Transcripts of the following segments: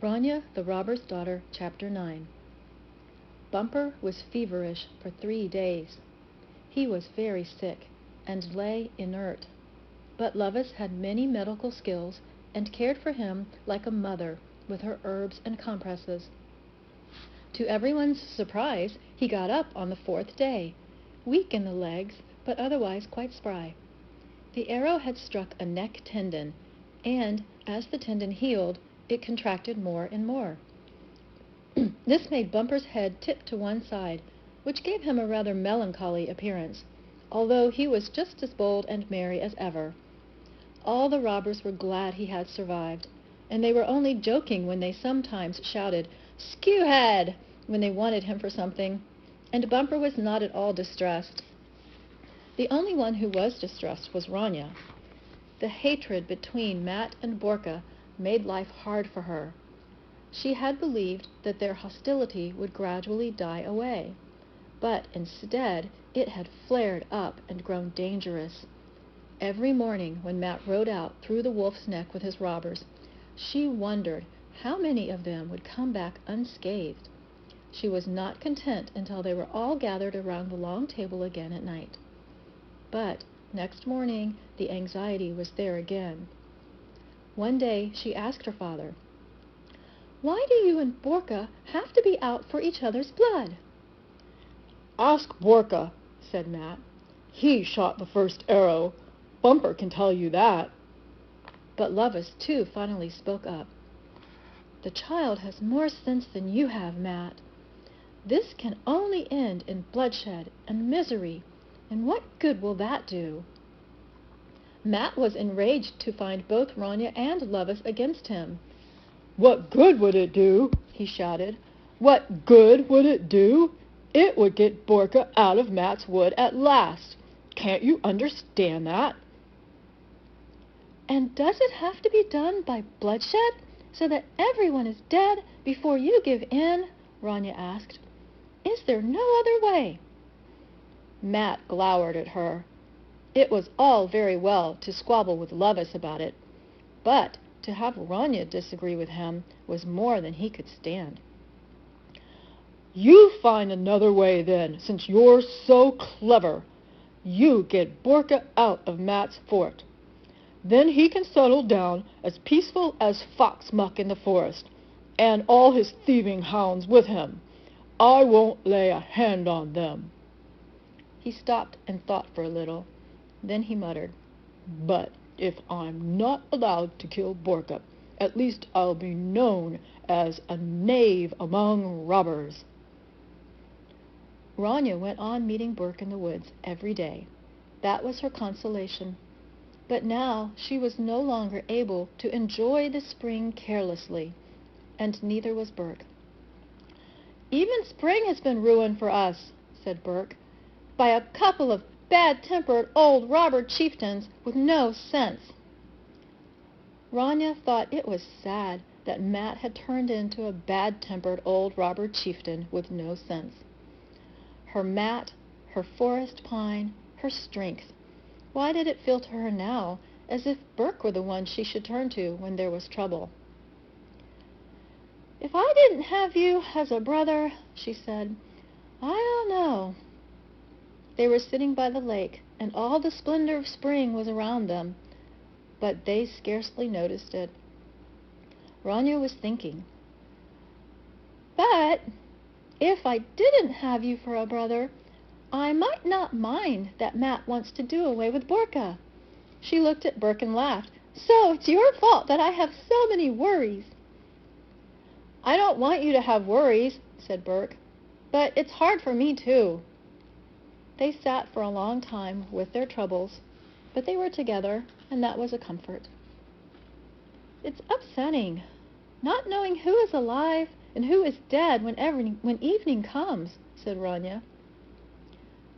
Rania, the Robber's Daughter, Chapter 9. Bumper was feverish for 3 days. He was very sick, and lay inert. But Lovis had many medical skills, and cared for him like a mother with her herbs and compresses. To everyone's surprise, he got up on the 4th day, weak in the legs, but otherwise quite spry. The arrow had struck a neck tendon, and as the tendon healed, it contracted more and more. This made Bumper's head tip to one side, which gave him a rather melancholy appearance, although he was just as bold and merry as ever. All the robbers were glad he had survived, and they were only joking when they sometimes shouted, "Skewhead!" when they wanted him for something, and Bumper was not at all distressed. The only one who was distressed was Rania. The hatred between Matt and Borka made life hard for her. She had believed that their hostility would gradually die away, but instead it had flared up and grown dangerous. Every morning when Matt rode out through the Wolf's Neck with his robbers, she wondered how many of them would come back unscathed. She was not content until they were all gathered around the long table again at night. But next morning the anxiety was there again. One day she asked her father, "Why do you and Borka have to be out for each other's blood?" "Ask Borka," said Matt. "He shot the first arrow. Bumper can tell you that." But Lovis, too, finally spoke up. "The child has more sense than you have, Matt. This can only end in bloodshed and misery, and what good will that do?" Matt was enraged to find both Rania and Lovis against him. "What good would it do?" he shouted. "What good would it do? It would get Borka out of Matt's wood at last. Can't you understand that?" "And does it have to be done by bloodshed, so that everyone is dead before you give in?" Rania asked. "Is there no other way?" Matt glowered at her. It was all very well to squabble with Lovis about it, but to have Rania disagree with him was more than he could stand. "You find another way, then, since you're so clever. You get Borka out of Matt's fort. Then he can settle down as peaceful as fox muck in the forest, and all his thieving hounds with him. I won't lay a hand on them." He stopped and thought for a little. Then he muttered, "But if I'm not allowed to kill Borka, at least I'll be known as a knave among robbers." Rania went on meeting Birk in the woods every day. That was her consolation. But now she was no longer able to enjoy the spring carelessly, and neither was Birk. "Even spring has been ruined for us," said Birk, "by a couple of bad-tempered old robber chieftains with no sense." Rania thought it was sad that Matt had turned into a bad-tempered old robber chieftain with no sense. Her Matt, her forest pine, her strength. Why did it feel to her now as if Birk were the one she should turn to when there was trouble? "If I didn't have you as a brother," she said, "I don't know." They were sitting by the lake, and all the splendor of spring was around them, but they scarcely noticed it. Rania was thinking, "But if I didn't have you for a brother, I might not mind that Matt wants to do away with Borka." She looked at Birk and laughed. "So it's your fault that I have so many worries." "I don't want you to have worries," said Birk, "but it's hard for me too." They sat for a long time with their troubles, but they were together, and that was a comfort. "It's upsetting, not knowing who is alive and who is dead when evening comes," said Rania.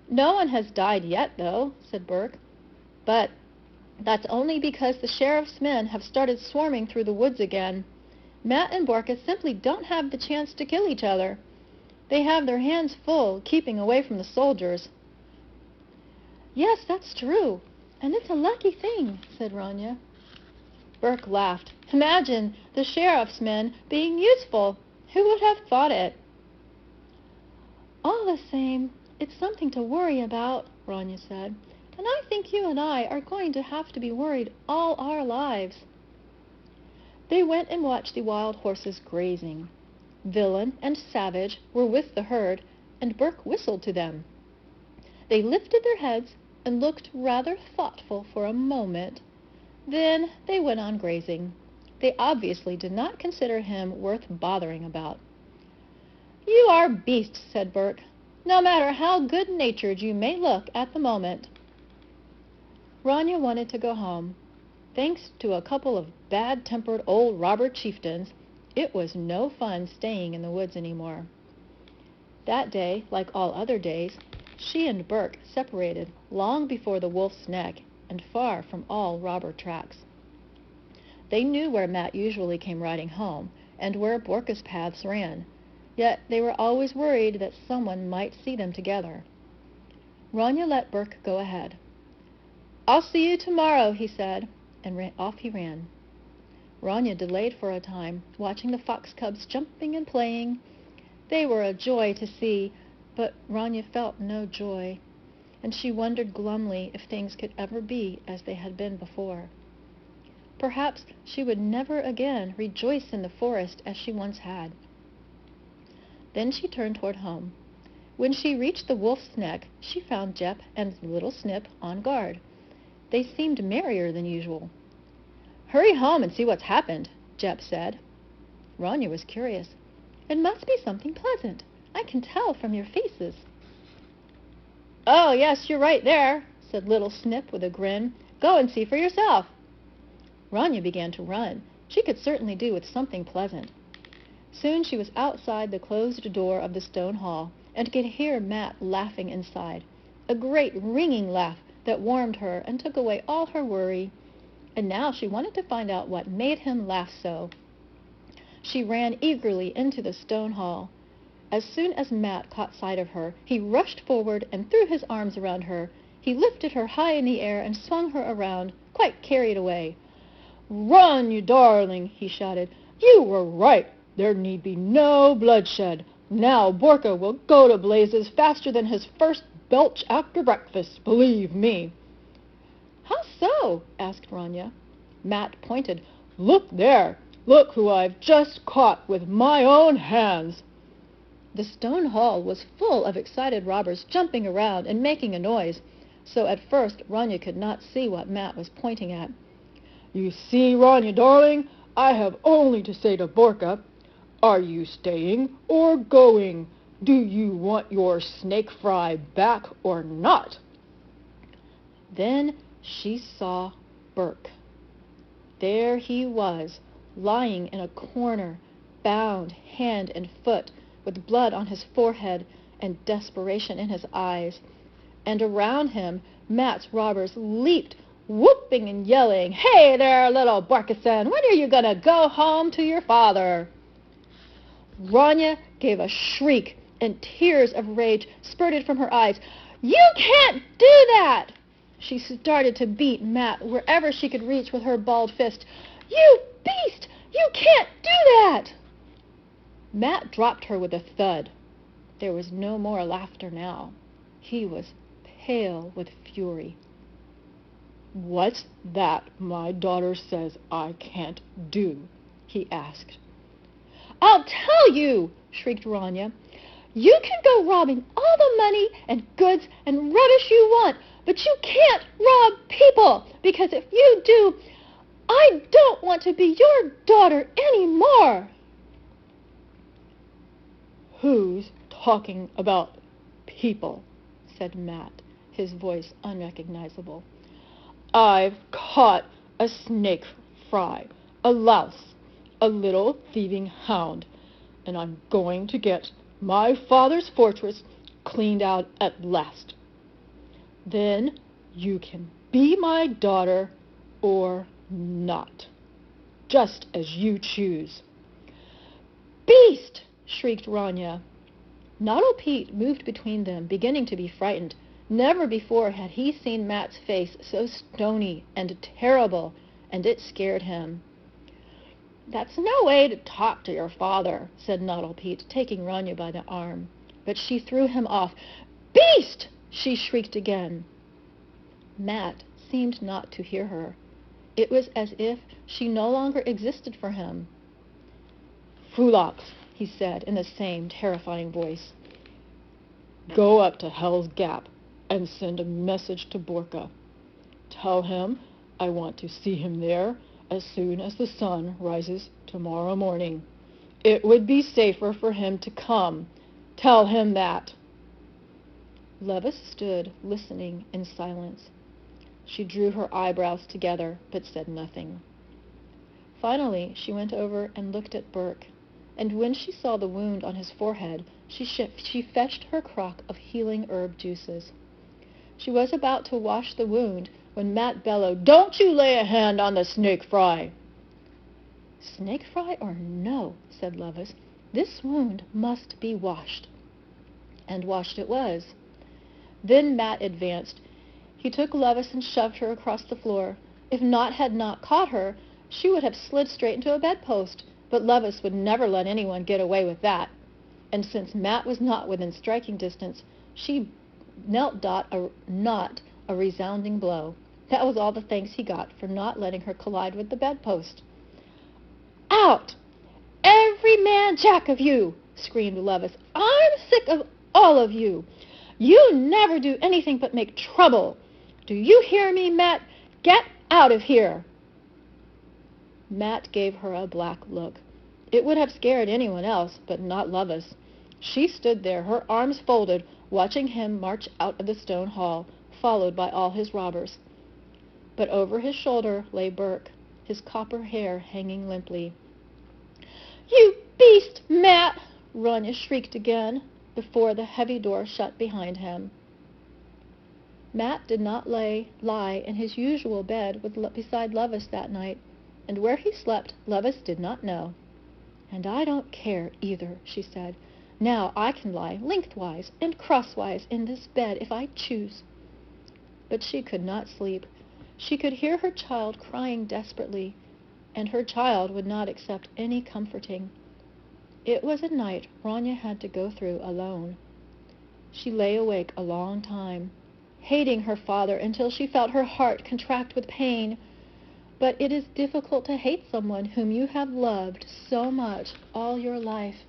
"No one has died yet, though," said Birk. "But that's only because the sheriff's men have started swarming through the woods again. Matt and Borka simply don't have the chance to kill each other. They have their hands full keeping away from the soldiers." "Yes, that's true, and it's a lucky thing," said Rania. Birk laughed. Imagine the sheriff's men being useful. Who would have thought it? All the same, it's something to worry about, Rania said. And I think you and I are going to have to be worried all our lives. They went and watched the wild horses grazing. Villain and Savage were with the herd, and Birk whistled to them. They lifted their heads and looked rather thoughtful for a moment. Then they went on grazing. They obviously did not consider him worth bothering about. You are beasts, said Birk, no matter how good-natured you may look at the moment. Rania wanted to go home. Thanks to a couple of bad-tempered old robber chieftains, it was no fun staying in the woods anymore. That day, like all other days, she and Birk separated long before the wolf's neck and far from all robber tracks. They knew where Matt usually came riding home and where Borka's paths ran, yet they were always worried that someone might see them together. Rania let Birk go ahead. I'll see you tomorrow, he said, and off he ran. Rania delayed for a time, watching the fox cubs jumping and playing. They were a joy to see, but Rania felt no joy, and she wondered glumly if things could ever be as they had been before. Perhaps she would never again rejoice in the forest as she once had. Then she turned toward home. When she reached the wolf's neck, she found Jep and little Snip on guard. They seemed merrier than usual. Hurry home and see what's happened, Jep said. Rania was curious. It must be something pleasant. I can tell from your faces. Oh, yes, you're right there, said little Snip with a grin. Go and see for yourself. Rania began to run. She could certainly do with something pleasant. Soon she was outside the closed door of the stone hall and could hear Matt laughing inside, a great ringing laugh that warmed her and took away all her worry. And now she wanted to find out what made him laugh so. She ran eagerly into the stone hall. As soon as Matt caught sight of her, he rushed forward and threw his arms around her. He lifted her high in the air and swung her around, quite carried away. Run, you darling, he shouted. You were right. There need be no bloodshed. Now Borka will go to blazes faster than his first belch after breakfast, believe me. How so? Asked Rania. Matt pointed. Look there. Look who I've just caught with my own hands. The stone hall was full of excited robbers jumping around and making a noise, so at first Rania could not see what Matt was pointing at. You see, Rania, darling, I have only to say to Borka, are you staying or going? Do you want your snake fry back or not? Then she saw Birk. There he was, lying in a corner, bound hand and foot, with blood on his forehead and desperation in his eyes. And around him, Matt's robbers leaped, whooping and yelling, Hey there, little Borkason, when are you going to go home to your father? Rania gave a shriek, and tears of rage spurted from her eyes. You can't do that! She started to beat Matt wherever she could reach with her balled fist. You beast! You can't do that! Matt dropped her with a thud. There was no more laughter now. He was pale with fury. What's that my daughter says I can't do? He asked. I'll tell you, shrieked Rania. You can go robbing all the money and goods and rubbish you want, but you can't rob people, because if you do, I don't want to be your daughter anymore. Who's talking about people? Said Matt, his voice unrecognizable. I've caught a snake fry, a louse, a little thieving hound, and I'm going to get my father's fortress cleaned out at last. Then you can be my daughter or not, just as you choose. Beast! Shrieked Rania. Noddle Pete moved between them, beginning to be frightened. Never before had he seen Matt's face so stony and terrible and it scared him. "That's no way to talk to your father," said Noddle-Pete, taking Rania by the arm. But she threw him off. "Beast!" she shrieked again. Matt seemed not to hear her. It was as if she no longer existed for him. "Fulox," he said in the same terrifying voice. "Go up to Hell's Gap and send a message to Borka. Tell him I want to see him there as soon as the sun rises tomorrow morning. It would be safer for him to come. Tell him that." Levis stood listening in silence. She drew her eyebrows together but said nothing. Finally, she went over and looked at Birk, and when she saw the wound on his forehead, she fetched her crock of healing herb juices. She was about to wash the wound when Matt bellowed, "Don't you lay a hand on the snake fry!" "Snake fry or no," said Levis, "this wound must be washed." And washed it was. Then Matt advanced. He took Levis and shoved her across the floor. If Matt had not caught her, she would have slid straight into a bedpost, but Levis would never let anyone get away with that. And since Matt was not within striking distance, she dealt Dot a resounding blow. That was all the thanks he got for not letting her collide with the bedpost. "Out! Every man jack of you!" screamed Levis. "I'm sick of all of you! You never do anything but make trouble! Do you hear me, Matt? Get out of here!" Matt gave her a black look. It would have scared anyone else, but not Levis. She stood there, her arms folded, watching him march out of the stone hall, followed by all his robbers. But over his shoulder lay Birk, his copper hair hanging limply. "You beast, Matt!" Ronia shrieked again, before the heavy door shut behind him. Matt did not lie in his usual bed beside Levis that night, and where he slept Levis did not know. "And I don't care either," she said. "Now I can lie lengthwise and crosswise in this bed if I choose." But she could not sleep. She could hear her child crying desperately, and her child would not accept any comforting. It was a night Rania had to go through alone. She lay awake a long time, hating her father until she felt her heart contract with pain. But it is difficult to hate someone whom you have loved so much all your life.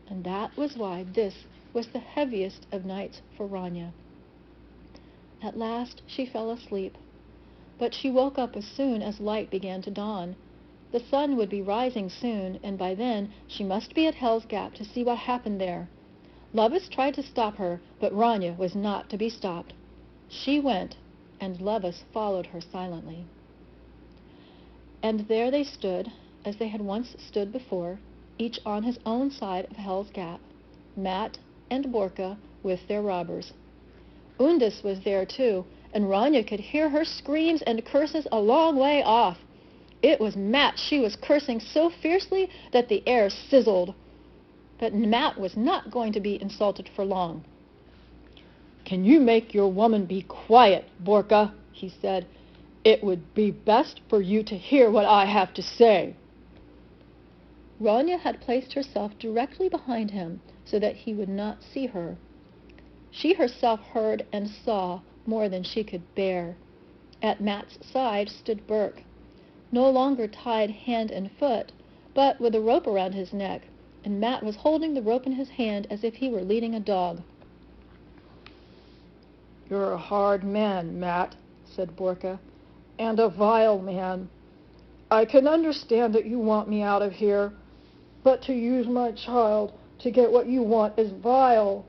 And that was why this was the heaviest of nights for Rania. At last she fell asleep, but she woke up as soon as light began to dawn. The sun would be rising soon, and by then she must be at Hell's Gap to see what happened there. Levis tried to stop her, but Rania was not to be stopped. She went, and Levis followed her silently. And there they stood, as they had once stood before, each on his own side of Hell's Gap, Matt and Borka with their robbers. Undis was there too, and Rania could hear her screams and curses a long way off. It was Matt she was cursing so fiercely that the air sizzled. But Matt was not going to be insulted for long. "Can you make your woman be quiet, Borka?" he said. "It would be best for you to hear what I have to say." Rania had placed herself directly behind him so that he would not see her. She herself heard and saw more than she could bear. At Matt's side stood Birk, no longer tied hand and foot, but with a rope around his neck, and Matt was holding the rope in his hand as if he were leading a dog. "You're a hard man, Matt," said Borka, "and a vile man. I can understand that you want me out of here, but to use my child to get what you want is vile."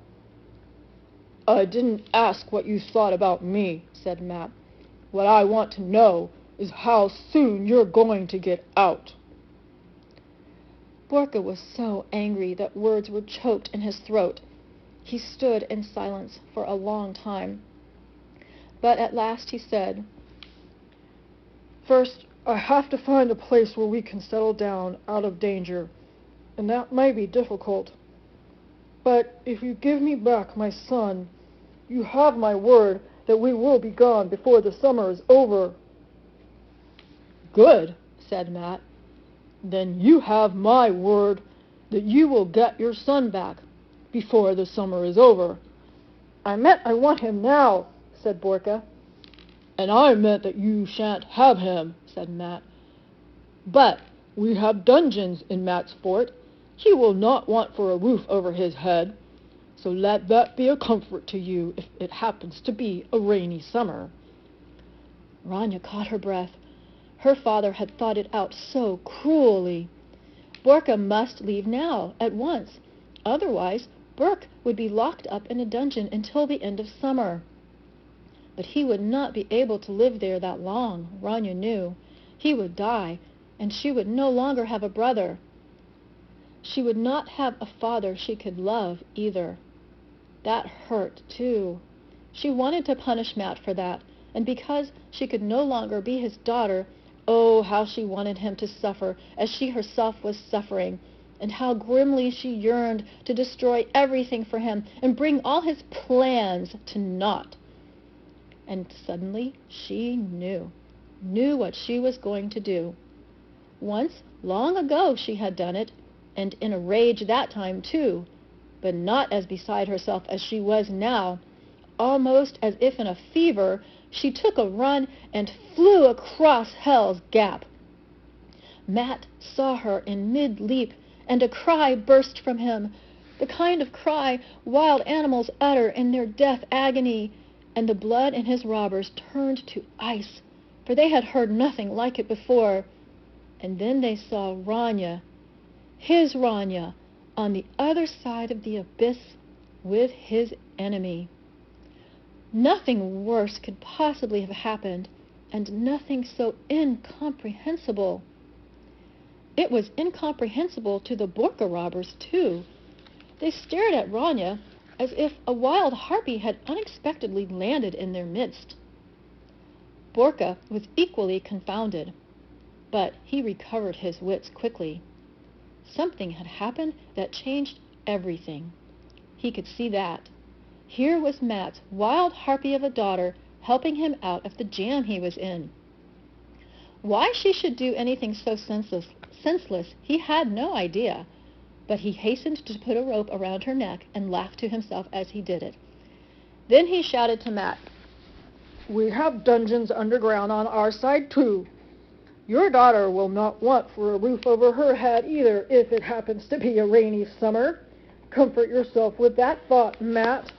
"I didn't ask what you thought about me," said Matt. "What I want to know is how soon you're going to get out." Borka was so angry that words were choked in his throat. He stood in silence for a long time. But at last he said, "First, I have to find a place where we can settle down out of danger, and that may be difficult. But if you give me back my son, you have my word that we will be gone before the summer is over." Good, said Matt. Then you have my word that you will get your son back before the summer is over. I meant I want him now, said Borka. And I meant that you shan't have him, said Matt. But we have dungeons in Matt's fort. He will not want for a roof over his head. So let that be a comfort to you if it happens to be a rainy summer. Rania caught her breath. Her father had thought it out so cruelly. Borka must leave now, at once. Otherwise, Birk would be locked up in a dungeon until the end of summer. But he would not be able to live there that long, Rania knew. He would die, and she would no longer have a brother. She would not have a father she could love either. That hurt, too. She wanted to punish Matt for that, and because she could no longer be his daughter, oh, how she wanted him to suffer as she herself was suffering, and how grimly she yearned to destroy everything for him and bring all his plans to naught. And suddenly she knew what she was going to do. Once, long ago, she had done it, and in a rage that time too, but not as beside herself as she was now. Almost as if in a fever, she took a run and flew across Hell's Gap. Matt saw her in mid-leap, and a cry burst from him, the kind of cry wild animals utter in their death agony, and the blood in his robbers turned to ice, for they had heard nothing like it before. And then they saw Rania, his Rania, on the other side of the abyss with his enemy. Nothing worse could possibly have happened, and nothing so incomprehensible. It was incomprehensible to the Borka robbers, too. They stared at Rania as if a wild harpy had unexpectedly landed in their midst. Borka was equally confounded, but he recovered his wits quickly. Something had happened that changed everything. He could see that. Here was Matt's wild harpy of a daughter helping him out of the jam he was in. Why she should do anything so senseless, he had no idea, but he hastened to put a rope around her neck and laughed to himself as he did it. Then he shouted to Matt, "We have dungeons underground on our side, too. Your daughter will not want for a roof over her head either if it happens to be a rainy summer. Comfort yourself with that thought, Matt."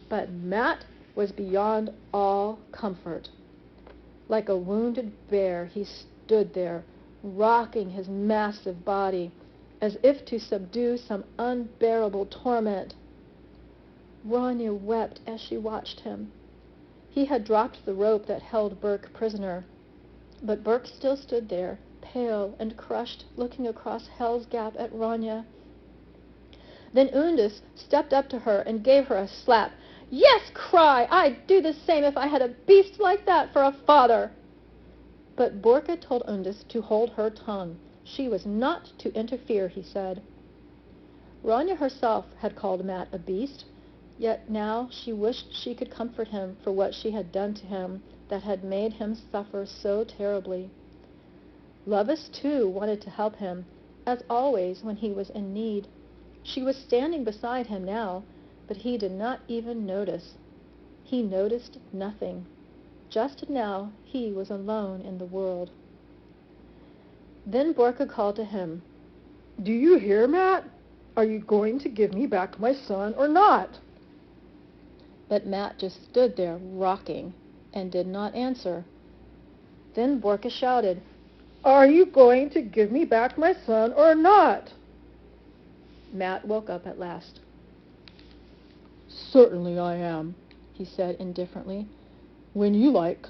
But Matt was beyond all comfort. Like a wounded bear, he stood there, rocking his massive body, as if to subdue some unbearable torment. Rania wept as she watched him. He had dropped the rope that held Birk prisoner, but Birk still stood there, pale and crushed, looking across Hell's Gap at Rania. Then Undis stepped up to her and gave her a slap. "Yes, cry! I'd do the same if I had a beast like that for a father." But Borka told Undis to hold her tongue. She was not to interfere, he said. Rania herself had called Matt a beast, yet now she wished she could comfort him for what she had done to him that had made him suffer so terribly. Lovis, too, wanted to help him, as always when he was in need. She was standing beside him now, but he did not even notice. He noticed nothing. Just now he was alone in the world. Then Borka called to him, "Do you hear, Matt? Are you going to give me back my son or not?" But Matt just stood there rocking and did not answer. Then Borka shouted, "Are you going to give me back my son or not?" Matt woke up at last. "Certainly I am," he said indifferently. "When you like."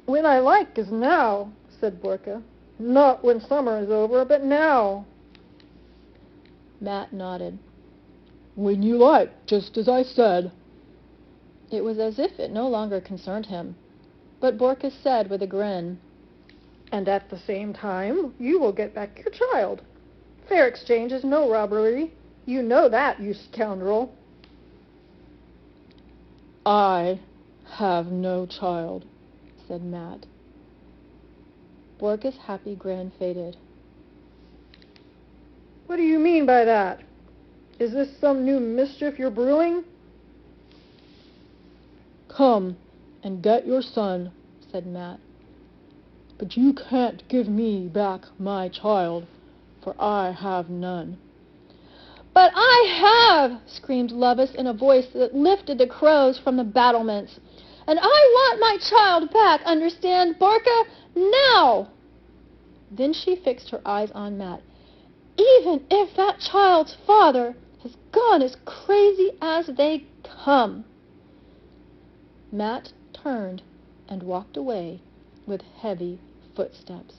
"When I like is now," said Borka. "Not when summer is over, but now." Matt nodded. "When you like, just as I said." It was as if it no longer concerned him. But Borka said with a grin, "And at the same time, you will get back your child. Fair exchange is no robbery. You know that, you scoundrel." "I have no child," said Matt. Borka's happy grin faded. What do you mean by that? Is this some new mischief you're brewing? Come and get your son, said Matt. But you can't give me back my child, for I have none. But I have, screamed Lovis in a voice that lifted the crows from the battlements. And I want my child back, understand, Borka, now! Then she fixed her eyes on Matt. Even if that child's father has gone as crazy as they come. Matt turned and walked away with heavy footsteps.